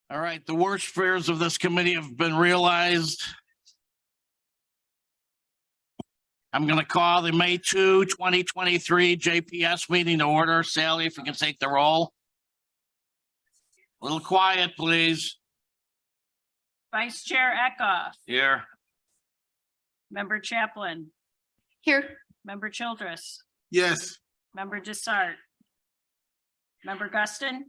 All right, the worst fears of this committee have been realized. I'm going to call the May 2, 2023 JPS meeting to order. Sally, if you can take the roll. A little quiet, please. Vice Chair Eckhoff, Here. Member Chaplin, Here. Member Childress, Yes. Member Desart, Member Guston,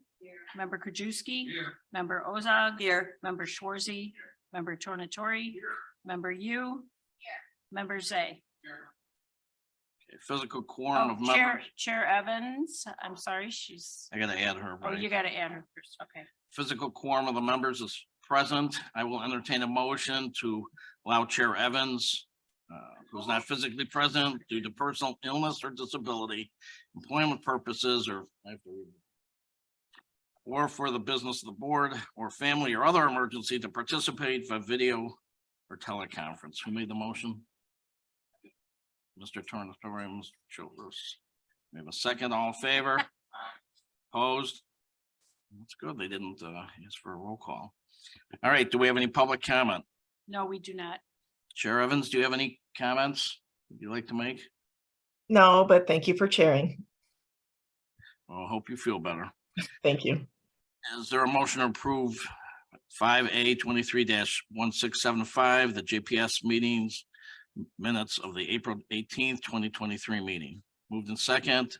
Member Krajewski, Member Ozog, Here. Member Schwarzy, Member Tornatori, Member Yu, Member Zay. Physical quorum of Oh, members. Chair Evans, I'm sorry, she's, I gotta add her. oh, right? you gotta add her first, okay. Physical quorum of the members is present. I will entertain a motion to allow Chair Evans, who's not physically present due to personal illness or disability, employment purposes, or I have to read it. Or for the business of the board or family or other emergency to participate by video or teleconference. Who made the motion? Mr. Tornatori, Mr. Childress. We have a second. All in favor? Opposed? That's good. They didn't ask for a roll call. All right. Do we have any public comment? No, we do not. Chair Evans, do you have any comments would you like to make? No, but thank you for chairing. Well, I hope you feel better. Thank you. Is there a motion to approve 5A 23-1675, the JPS meetings minutes of the April 18th, 2023 meeting? Moved in second.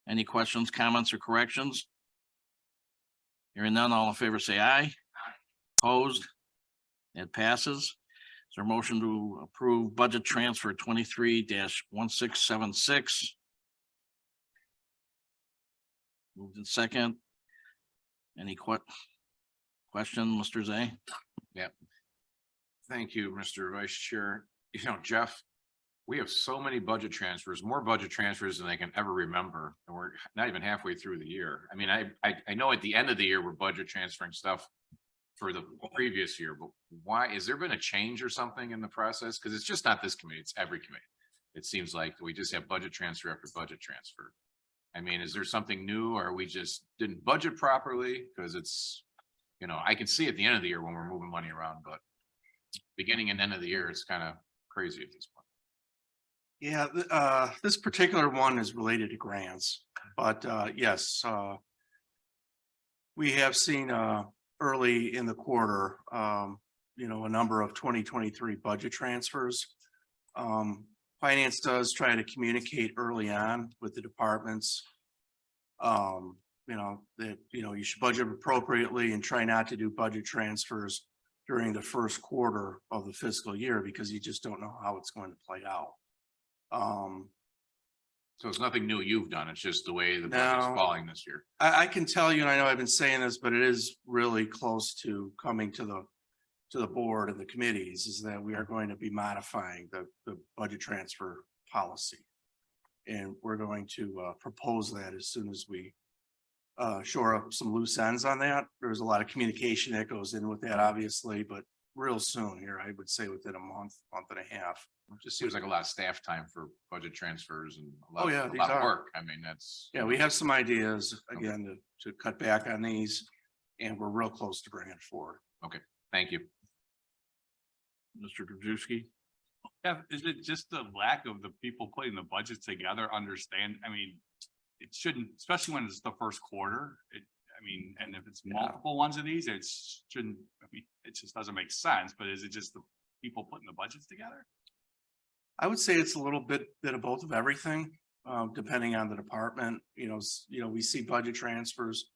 Any questions, comments, or corrections? Hearing none, all in favor say aye. Opposed? It passes. Is there a motion to approve budget transfer 23-1676? Moved in second. Any question, Mr. Zay? Thank you, Mr. Vice Chair. You know, Jeff, we have so many budget transfers, more budget transfers than I can ever remember. And we're not even halfway through the year. I mean, I know at the end of the year, we're budget transferring stuff for the previous year, but why, has there been a change or something in the process? Because it's just not this committee, it's every committee. It seems like we just have budget transfer after budget transfer. I mean, is there something new, or we just didn't budget properly? Because it's, you know, I can see at the end of the year when we're moving money around, but beginning and end of the year, it's kind of crazy at this point. Yeah, this particular one is related to grants, but yes, we have seen early in the quarter, you know, a number of 2023 budget transfers. Finance does try to communicate early on with the departments. You know, that, you know, you should budget appropriately and try not to do budget transfers during the first quarter of the fiscal year, because you just don't know how it's going to play out. So it's nothing new you've done. It's just the way the budget's No. falling this year. I can tell you, and I know I've been saying this, but it is really close to coming to the board and the committees, is that we are going to be modifying the budget transfer policy. And we're going to propose that as soon as we shore up some loose ends on that. There's a lot of communication that goes in with that, obviously, but real soon here, I would say within a month and a half. It just seems like a lot of staff time for budget transfers and a lot, Oh, yeah, a these lot of are. work. I mean, that's. Yeah, we have some ideas again to cut back on these, and we're real close to bringing it forward. Thank you. Mr. Krajewski? Yeah, is it just the lack of the people putting the budgets together, understand, I mean, it shouldn't, especially when it's the first quarter, I mean, and if it's multiple ones of these, it shouldn't, I mean, it just doesn't make sense, but is it just the people putting the budgets together? I would say it's a little bit of both of everything, depending on the department. You know, we see budget transfers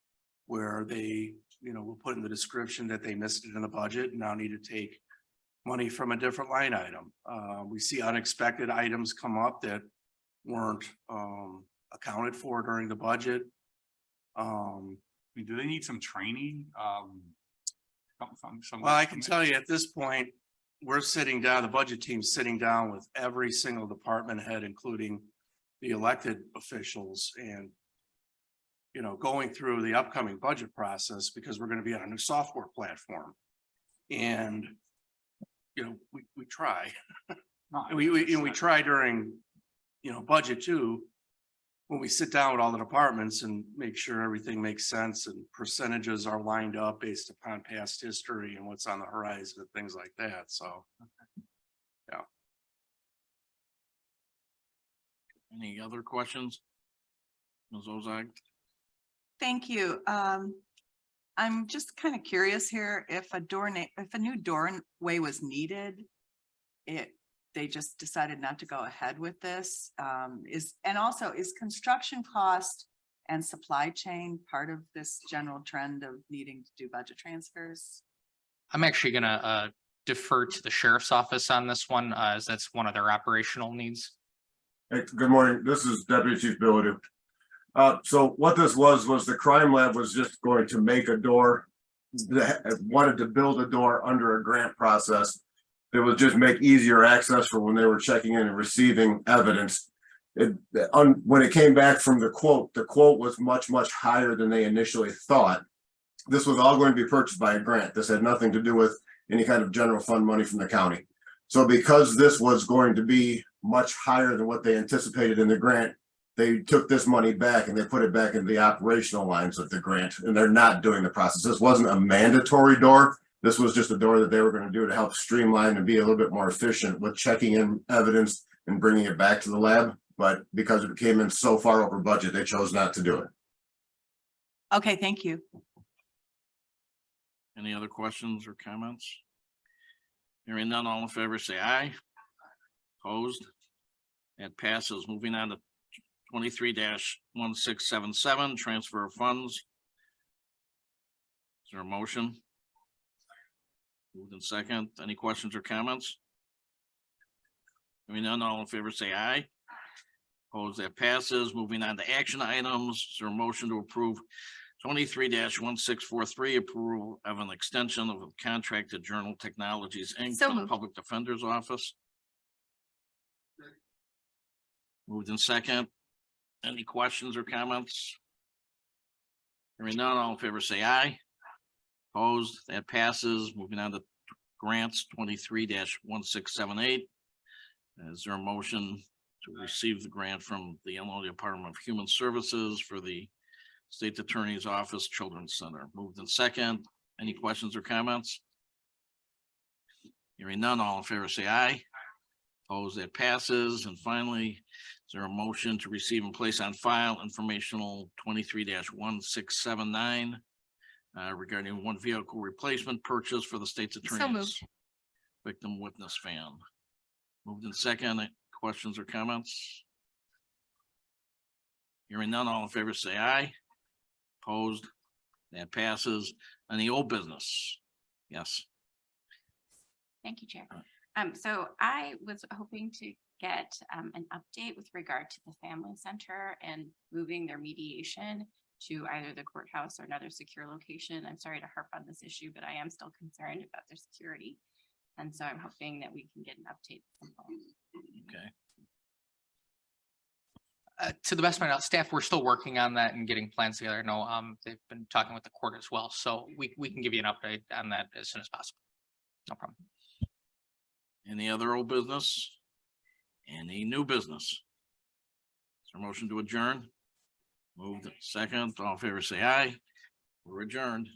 where they, you know, will put in the description that they missed it in the budget and now need to take money from a different line item. We see unexpected items come up that weren't accounted for during the budget. I mean, do they need some training? Well, I can tell you at this point, we're sitting down, the budget team's sitting down with every single department head, including the elected officials, and, you know, going through the upcoming budget process, because we're going to be on a new software platform. And, you know, we try, we try during, you know, budget too, when we sit down with all the departments and make sure everything makes sense and percentages are lined up based upon past history and what's on the horizon and things like that. So Any other questions? Ms. Ozag? Thank you. I'm just kind of curious here if if a new doorway was needed, they just decided not to go ahead with this. And also is construction cost and supply chain part of this general trend of needing to do budget transfers? I'm actually gonna defer to the sheriff's office on this one, as that's one of their operational needs. Hey, good morning. This is Deputy Chief Bilodeau. So what this was the crime lab was just going to make a door. Wanted to build a door under a grant process. That would just make easier access for when they were checking in and receiving evidence. When it came back from the quote was much, much higher than they initially thought. This was all going to be purchased by a grant. This had nothing to do with any kind of general fund money from the county. So because this was going to be much higher than what they anticipated in the grant, they took this money back and they put it back in the operational lines of the grant, and they're not doing the process. This wasn't a mandatory door. This was just a door that they were going to do to help streamline and be a little bit more efficient with checking in evidence and bringing it back to the lab. But because it came in so far over budget, they chose not to do it. Okay, thank you. Any other questions or comments? Hearing none, all in favor, say aye. Opposed? That passes. Moving on to 23-1677, transfer of funds. Is there a motion? Moved in second. Any questions or comments? Hearing none, all in favor, say aye. Opposed? That passes. Moving on to action items. Is there a motion to approve 23-1643, approval of an extension of a contract to Journal Technologies, Inc. So for the moved. Public Defender's Office? Moved in second. Any questions or comments? Hearing none, all in favor, say aye. Opposed? That passes. Moving on to grants, 23-1678. Is there a motion to receive the grant from the Illinois Department of Human Services for the State Attorney's Office Children's Center? Moved in second. Any questions or comments? Hearing none, all in favor, say aye. Opposed? That passes. And finally, is there a motion to receive and place on file informational 23-1679 regarding one vehicle replacement purchase for the state's attorney's moved. victim witness van? Moved in second. Questions or comments? Hearing none, all in favor, say aye. Opposed? That passes. Any old business? Yes. Thank you, Chair. So I was hoping to get an update with regard to the Family Center and moving their mediation to either the courthouse or another secure location. I'm sorry to harp on this issue, but I am still concerned about their security. And so I'm hoping that we can get an update. Okay. To the best of my knowledge, staff, we're still working on that and getting plans together. No, they've been talking with the court as well, so we can give you an update on that as soon as possible. No problem. Any other old business? Any new business? Is there a motion to adjourn? Moved second. All in favor, say aye. We're adjourned.